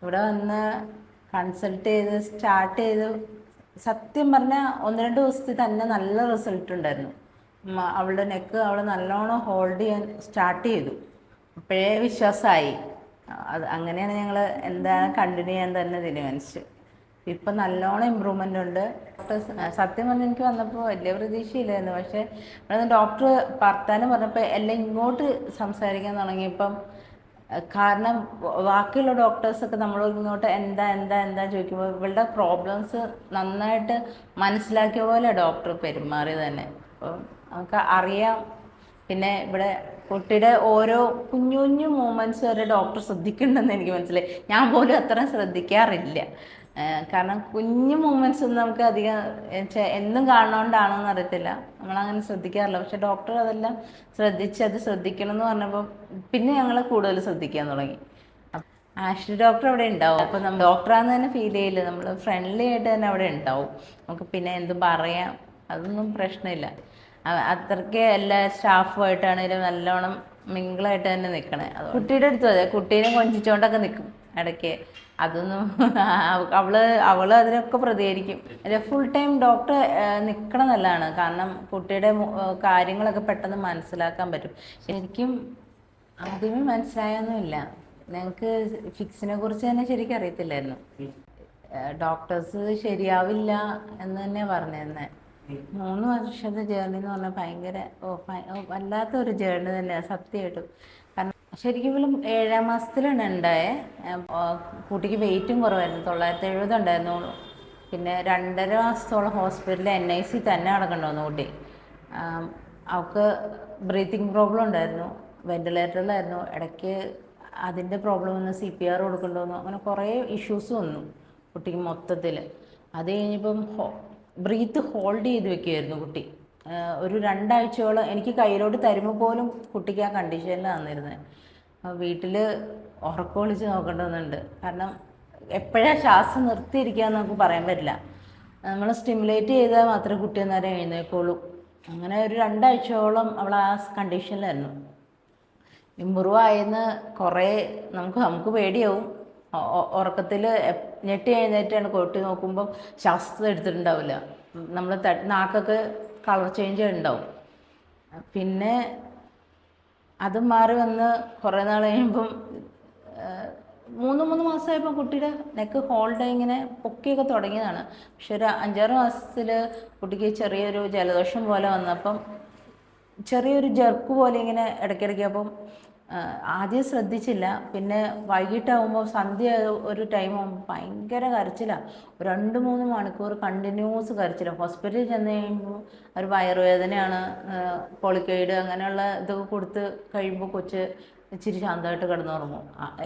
ഇവിടെ വന്ന് കൺസൾട്ട് ചെയ്ത് സ്റ്റാർട്ട് ചെയ്ത് സത്യം പറഞ്ഞാൽ 1-2 ദിവസത്തിൽ തന്നെ നല്ല റിസൾട്ട് ഉണ്ടായിരുന്നു. അവളുടെ നെക്ക് അവൾ നല്ലോണം ഹോൾഡ് ചെയ്യാൻ സ്റ്റാർട്ട് ചെയ്തു. അപ്പോഴേ വിശ്വാസമായി. അത് അങ്ങനെയാണ് ഞങ്ങൾ എന്താണ് കണ്ടിന്യൂ ചെയ്യാൻ തന്നെ തീരുമാനിച്ചു. ഇപ്പം നല്ലോണം ഇമ്പ്രൂവ്മെൻ്റ് ഉണ്ട്. സത്യം പറഞ്ഞാൽ എനിക്ക് വന്നപ്പോൾ വലിയ പ്രതീക്ഷയില്ലായിരുന്നു. പക്ഷേ ഇവിടെ ഡോക്ടർ വർത്താനം പറഞ്ഞപ്പോൾ എല്ലാം ഇങ്ങോട്ട് സംസാരിക്കാൻ തുടങ്ങിയപ്പം, കാരണം ബാക്കിയുള്ള ഡോക്ടേഴ്സൊക്കെ നമ്മളോട് ഇങ്ങോട്ട് എന്താ എന്താ എന്താ ചോദിക്കുമ്പോൾ ഇവളുടെ പ്രോബ്ലംസ് നന്നായിട്ട് മനസ്സിലാക്കിയ പോലെ ഡോക്ടർ പെരുമാറി തന്നെ. അപ്പം നമുക്ക് അറിയാം. പിന്നെ ഇവിടെ കുട്ടിയുടെ ഓരോ കുഞ്ഞു കുഞ്ഞു മൂമെൻറ്റ്സ് വരെ ഡോക്ടർ ശ്രദ്ധിക്കുന്നുണ്ടെന്ന് എനിക്ക് മനസ്സിലായി. ഞാൻ പോലും അത്ര ശ്രദ്ധിക്കാറില്ല. കാരണം കുഞ്ഞു മൂമെൻറ്റ്സ് ഒന്നും നമുക്ക് അധികം എന്നും കാണുന്നതുകൊണ്ടാണോന്ന് അറിയത്തില്ല, നമ്മളങ്ങനെ ശ്രദ്ധിക്കാറില്ല. പക്ഷെ ഡോക്ടർ അതെല്ലാം ശ്രദ്ധിച്ച് അത് ശ്രദ്ധിക്കണം എന്ന് പറഞ്ഞപ്പോൾ പിന്നെ ഞങ്ങൾ കൂടുതൽ ശ്രദ്ധിക്കാൻ തുടങ്ങി. ആഷ്ലി ഡോക്ടർ അവിടെ ഉണ്ടാവും. അപ്പം നമ്മൾ ഡോക്ടറാന്ന് തന്നെ ഫീൽ ചെയ്യില്ല, നമ്മൾ ഫ്രണ്ട്ലി ആയിട്ട് തന്നെ അവിടെ ഉണ്ടാവും. നമുക്ക് പിന്നെ എന്തും പറയാം, അതൊന്നും പ്രശ്നമില്ല. അത്രയ്ക്ക് എല്ലാ സ്റ്റാഫുമായിട്ടാണെങ്കിലും നല്ലോണം മിങ്കിളായിട്ട് തന്നെ നിൽക്കണേ. അത് കുട്ടിയുടെ അടുത്തും അതെ, കുട്ടീനെ കൊഞ്ചിച്ചുകൊണ്ടൊക്കെ നിൽക്കും ഇടയ്ക്ക്. അതൊന്നും അവള് അതിനൊക്കെ പ്രതികരിക്കും. ഫുൾ ടൈം ഡോക്ടർ നിൽക്കണം നല്ലതാണ്. കാരണം കുട്ടിയുടെ കാര്യങ്ങളൊക്കെ പെട്ടെന്ന് മനസ്സിലാക്കാൻ പറ്റും. ശരിക്കും ആദ്യമേ മനസ്സിലായൊന്നുമില്ല. ഞങ്ങൾക്ക് ഫിക്സിനെ കുറിച്ച് തന്നെ ശരിക്കും അറിയത്തില്ലായിരുന്നു. ഡോക്ടേഴ്സ് ശരിയാവില്ല എന്ന് തന്നെ പറഞ്ഞിരുന്നെ. 3 വർഷത്തെ ജേർണി എന്ന് പറഞ്ഞാൽ ഭയങ്കര വല്ലാത്തൊരു ജേർണി തന്നെയാണ് സത്യമായിട്ടും. കാരണം ശരിക്കും പോലും 7-ാം മാസത്തിലാണ് ഉണ്ടായേ. കുട്ടിക്ക് വെയിറ്റും കുറവായിരുന്നു, 970 ഉണ്ടായിരുന്നുള്ളൂ. പിന്നെ 2.5 മാസത്തോളം ഹോസ്പിറ്റലിൽ NIC തന്നെ നടക്കേണ്ടി വന്നു കുട്ടി. അവൾക്ക് ബ്രീത്തിങ് പ്രോബ്ലം ഉണ്ടായിരുന്നു, വെന്റിലേറ്ററിലായിരുന്നു. ഇടയ്ക്ക് അതിൻ്റെ പ്രോബ്ലം വന്ന് CPR കൊടുക്കേണ്ടി വന്നു. അങ്ങനെ കുറേ ഇഷ്യൂസ് വന്നു കുട്ടിക്ക് മൊത്തത്തിൽ. അത് കഴിഞ്ഞപ്പം ബ്രീത്ത് ഹോൾഡ് ചെയ്ത് വെക്കുകയായിരുന്നു കുട്ടി. ഒരു 2 ആഴ്ചയോളം എനിക്ക് കയ്യിലോട്ട് തരുമ്പോൾ പോലും കുട്ടിക്ക് ആ കണ്ടീഷനിലാണ് വന്നിരുന്നത്. വീട്ടിൽ ഉറക്കം ഒളിച്ച് നോക്കേണ്ടതുണ്ട്. കാരണം എപ്പോഴാണ് ശ്വാസം നിർത്തിയിരിക്കുക എന്ന് നമുക്ക് പറയാൻ പറ്റില്ല. നമ്മൾ സ്റ്റിമുലേറ്റ് ചെയ്താൽ മാത്രമേ കുട്ടി അന്നേരം എഴുന്നേൽക്കുള്ളൂ. അങ്ങനെ ഒരു 2 ആഴ്ചയോളം അവൾ ആ കണ്ടീഷനിലായിരുന്നു. ഇമ്പ്രൂവ് ആയെന്ന് കുറേ നമുക്ക് പേടിയാവും. ഉറക്കത്തിൽ ഞെട്ടി എഴുന്നേറ്റാണ് കൊട്ടി നോക്കുമ്പം ശ്വാസം എടുത്തിട്ടുണ്ടാവില്ല. നമ്മൾ നാക്കൊക്കെ കളർ ചേഞ്ച് ഉണ്ടാവും. പിന്നെ അത് മാറി വന്ന് കുറേ നാൾ കഴിയുമ്പം 3 മാസമായപ്പോൾ കുട്ടിയുടെ നെക്ക് ഹോൾഡ് ഇങ്ങനെ പൊക്കിയൊക്കെ തുടങ്ങിയതാണ്. പക്ഷെ ഒരു 5-6 മാസത്തിൽ കുട്ടിക്ക് ചെറിയൊരു ജലദോഷം പോലെ വന്നപ്പം ചെറിയൊരു ജെർക്ക് പോലെ ഇങ്ങനെ ഇടയ്ക്കിടയ്ക്ക്. അപ്പം ആദ്യം ശ്രദ്ധിച്ചില്ല. പിന്നെ വൈകിട്ടാകുമ്പോൾ സന്ധ്യ ഒരു ടൈം ആകുമ്പോൾ ഭയങ്കര കരച്ചിലാണ്. ഒരു 2-3 മണിക്കൂർ കണ്ടിന്യൂസ് കരച്ചിലാണ്. ഹോസ്പിറ്റലിൽ ചെന്ന് കഴിയുമ്പോൾ ഒരു വയറുവേദനയാണ്, പോളിക്കൈഡ് അങ്ങനെയുള്ള ഇതൊക്കെ കൊടുത്ത് കഴിയുമ്പോൾ കൊച്ച് ഇച്ചിരി ശാന്തമായിട്ട് കിടന്നുറങ്ങും.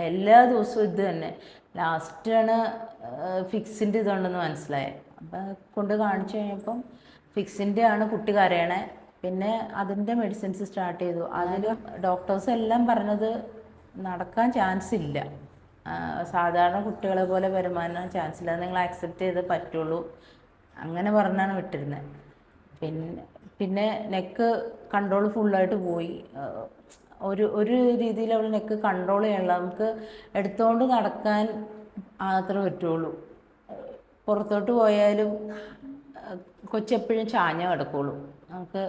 എല്ലാ ദിവസവും ഇത് തന്നെ. ലാസ്റ്റാണ് ഫിക്സിൻ്റെ ഇതുണ്ടെന്ന് മനസ്സിലായത്. അപ്പം കൊണ്ട് കാണിച്ചു കഴിഞ്ഞപ്പം ഫിക്സിൻ്റെ ആണ് കുട്ടി കരയണേ. പിന്നെ അതിൻ്റെ മെഡിസിൻസ് സ്റ്റാർട്ട് ചെയ്തു. അതിൽ ഡോക്ടേഴ്സ് എല്ലാം പറഞ്ഞത് നടക്കാൻ ചാൻസ് ഇല്ല, സാധാരണ കുട്ടികളെ പോലെ പെരുമാറാൻ ചാൻസ് ഇല്ല, നിങ്ങൾ ആക്സെപ്റ്റ് ചെയ്തേ പറ്റുള്ളൂ, അങ്ങനെ പറഞ്ഞാണ് വിട്ടിരുന്നത്. പിന്നെ നെക്ക് കൺട്രോൾ ഫുള്ളായിട്ട് പോയി. ഒരു രീതിയിൽ അവൾ നെക്ക് കൺട്രോൾ ചെയ്യണം. നമുക്ക് എടുത്തുകൊണ്ട് നടക്കാൻ മാത്രമേ പറ്റുള്ളൂ. പുറത്തോട്ട് പോയാലും കൊച്ചെപ്പോഴും ചാഞ്ഞ കിടക്കുള്ളൂ. നമുക്ക്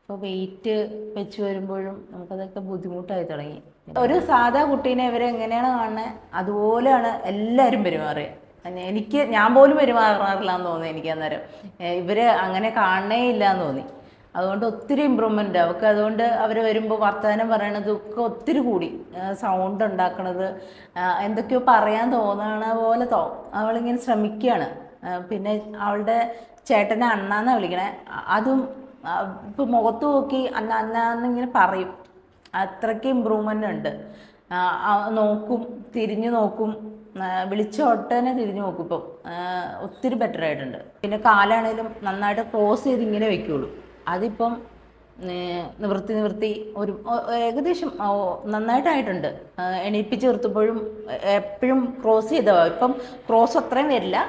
ഇപ്പോൾ വെയിറ്റ് വെച്ച് വരുമ്പോഴും നമുക്കതൊക്കെ ബുദ്ധിമുട്ടായി തുടങ്ങി. ഒരു സാധാ കുട്ടീനെ ഇവരെങ്ങനെയാണ് കാണുന്നത് അതുപോലെയാണ് എല്ലാവരും പെരുമാറുക. ഞാൻ പോലും പെരുമാറാറില്ല എന്ന് തോന്നി എനിക്ക് അന്നേരം. ഇവർ അങ്ങനെ കാണണേ ഇല്ല എന്ന് തോന്നി. അതുകൊണ്ട് ഒത്തിരി ഇമ്പ്രൂവ്മെൻ്റ് അവൾക്ക്. അതുകൊണ്ട് അവർ വരുമ്പോൾ വർത്തമാനം പറയണതൊക്കെ ഒത്തിരി കൂടി, സൗണ്ട് ഉണ്ടാക്കണത്, എന്തൊക്കെയോ പറയാൻ തോന്നണ പോലെ അവളിങ്ങനെ ശ്രമിക്കുകയാണ്. പിന്നെ അവളുടെ ചേട്ടനെ അണ്ണാന്നാണ് വിളിക്കണേ. അതും ഇപ്പോൾ മുഖത്ത് നോക്കി അന്നാന്നിങ്ങനെ പറയും. അത്രയ്ക്ക് ഇമ്പ്രൂവ്മെൻ്റ് ഉണ്ട്. നോക്കും, തിരിഞ്ഞു നോക്കും, വിളിച്ച ഒട്ടനെ തിരിഞ്ഞു നോക്കും. ഇപ്പം ഒത്തിരി ബെറ്റർ ആയിട്ടുണ്ട്. പിന്നെ കാലാണേലും നന്നായിട്ട് ക്രോസ് ചെയ്ത് ഇങ്ങനെ വെക്കുകയുള്ളൂ. അതിപ്പം നിവൃത്തി ഒരു ഏകദേശം നന്നായിട്ടായിട്ടുണ്ട്. എണീപ്പിച്ച് നിർത്തുമ്പോഴും എപ്പോഴും ക്രോസ് ചെയ്തതാണ്. ഇപ്പം ക്രോസ് അത്രയും വരില്ല,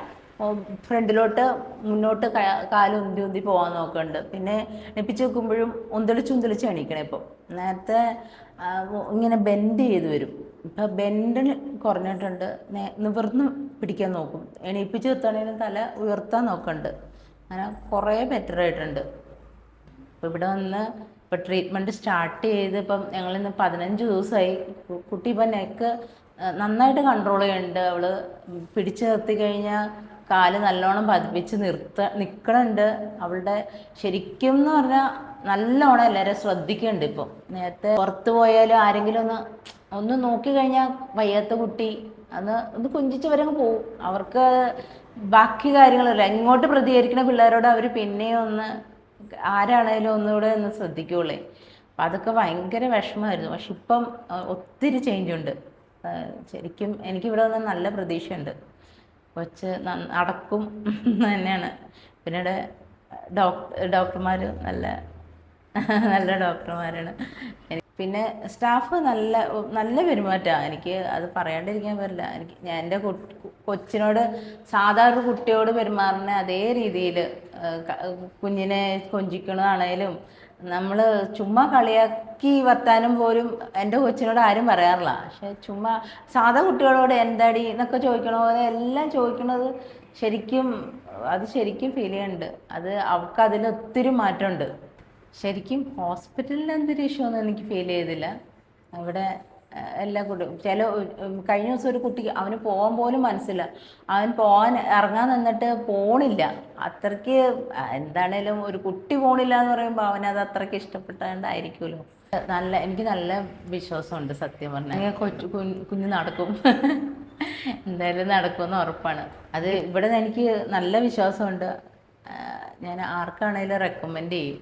ഫ്രണ്ടിലോട്ട് മുന്നോട്ട് കാല് ഉന്തി പോകാൻ നോക്കുന്നുണ്ട്. പിന്നെ എണീപ്പിച്ച് വെക്കുമ്പോഴും ഉന്തളിച്ച് എണീക്കണം. ഇപ്പം നേരത്തെ ഇങ്ങനെ ബെൻഡ് ചെയ്ത് വരും. ഇപ്പം ബെൻഡ് കുറഞ്ഞിട്ടുണ്ട്. നിവർന്ന് പിടിക്കാൻ നോക്കും, എണീപ്പിച്ച് നിർത്തണേലും തല ഉയർത്താൻ നോക്കുന്നുണ്ട്. അങ്ങനെ കുറേ ബെറ്റർ ആയിട്ടുണ്ട്. അപ്പോൾ ഇവിടെ വന്ന് ഇപ്പോൾ ട്രീറ്റ്മെൻറ്റ് സ്റ്റാർട്ട് ചെയ്ത് ഇപ്പം ഞങ്ങളിന്ന് 15 ദിവസമായി. കുട്ടി ഇപ്പം നെക്ക് നന്നായിട്ട് കൺട്രോൾ ചെയ്യുന്നുണ്ട്. അവൾ പിടിച്ച് നിർത്തി കഴിഞ്ഞാൽ കാല് നല്ലോണം പതിപ്പിച്ച് നിൽക്കണുണ്ട്. അവളുടെ ശരിക്കും എന്ന് പറഞ്ഞാൽ നല്ലോണം എല്ലാവരും ശ്രദ്ധിക്കുന്നുണ്ട്. ഇപ്പം നേരത്തെ പുറത്ത് പോയാലും ആരെങ്കിലും ഒന്ന് നോക്കി കഴിഞ്ഞാൽ വയ്യാത്ത കുട്ടി ഒന്ന് കുഞ്ചിച്ച് വരങ്ങ് പോവും. അവർക്ക് ബാക്കി കാര്യങ്ങളല്ല, എങ്ങോട്ട് പ്രതികരിക്കുന്ന പിള്ളേരോട് അവർ പിന്നെയും ആരാണേലും ഒന്നുകൂടെ ശ്രദ്ധിക്കുള്ളേ. അപ്പം അതൊക്കെ ഭയങ്കര വിഷമമായിരുന്നു. പക്ഷെ ഇപ്പം ഒത്തിരി ചേഞ്ച് ഉണ്ട്. ശരിക്കും എനിക്കിവിടെ വന്ന് നല്ല പ്രതീക്ഷയുണ്ട്. കൊച്ച് നടക്കും തന്നെയാണ്. പിന്നീട് ഡോക്ടർമാർ നല്ല നല്ല ഡോക്ടർമാരാണ്. പിന്നെ സ്റ്റാഫ് നല്ല പെരുമാറ്റമാണ്. എനിക്ക് അത് പറയാണ്ടിരിക്കാൻ പറ്റില്ല. ഞാൻ എൻ്റെ കൊച്ചിനോട് സാധാരണ കുട്ടിയോട് പെരുമാറുന്ന അതേ രീതിയിൽ കുഞ്ഞിനെ കൊഞ്ചിക്കണതാണേലും നമ്മൾ ചുമ്മാ കളിയാക്കി വർത്താനം പോലും എൻ്റെ കൊച്ചിനോട് ആരും പറയാറില്ല. പക്ഷെ ചുമ്മാ സാധാ കുട്ടികളോട് എന്താടി എന്നൊക്കെ ചോദിക്കണ പോലെ എല്ലാം ചോദിക്കണത് ശരിക്കും ഫീൽ ചെയ്യുന്നുണ്ട്. അവൾക്ക് അതിൽ ഒത്തിരി മാറ്റമുണ്ട്. ശരിക്കും ഹോസ്പിറ്റലിൻ്റെ അന്തരീക്ഷമൊന്നും എനിക്ക് ഫീൽ ചെയ്തില്ല. അവിടെ എല്ലാ കഴിഞ്ഞ ദിവസം ഒരു കുട്ടിക്ക് അവന് പോകാൻ പോലും മനസ്സില്ല. അവൻ ഇറങ്ങാൻ നിന്നിട്ട് പോണില്ല. അത്രയ്ക്ക് എന്താണേലും ഒരു കുട്ടി പോണില്ല എന്ന് പറയുമ്പോൾ അവനത് അത്രയ്ക്ക് ഇഷ്ടപ്പെട്ടാണ്ടായിരിക്കുമല്ലോ. എനിക്ക് നല്ല വിശ്വാസമുണ്ട് സത്യം പറഞ്ഞാൽ. കുഞ്ഞ് നടക്കും, എന്തായാലും നടക്കുമെന്ന് ഉറപ്പാണ്. അത് ഇവിടെ എനിക്ക് നല്ല വിശ്വാസമുണ്ട്. ഞാൻ ആർക്കാണേലും റെക്കമെൻഡ് ചെയ്യും.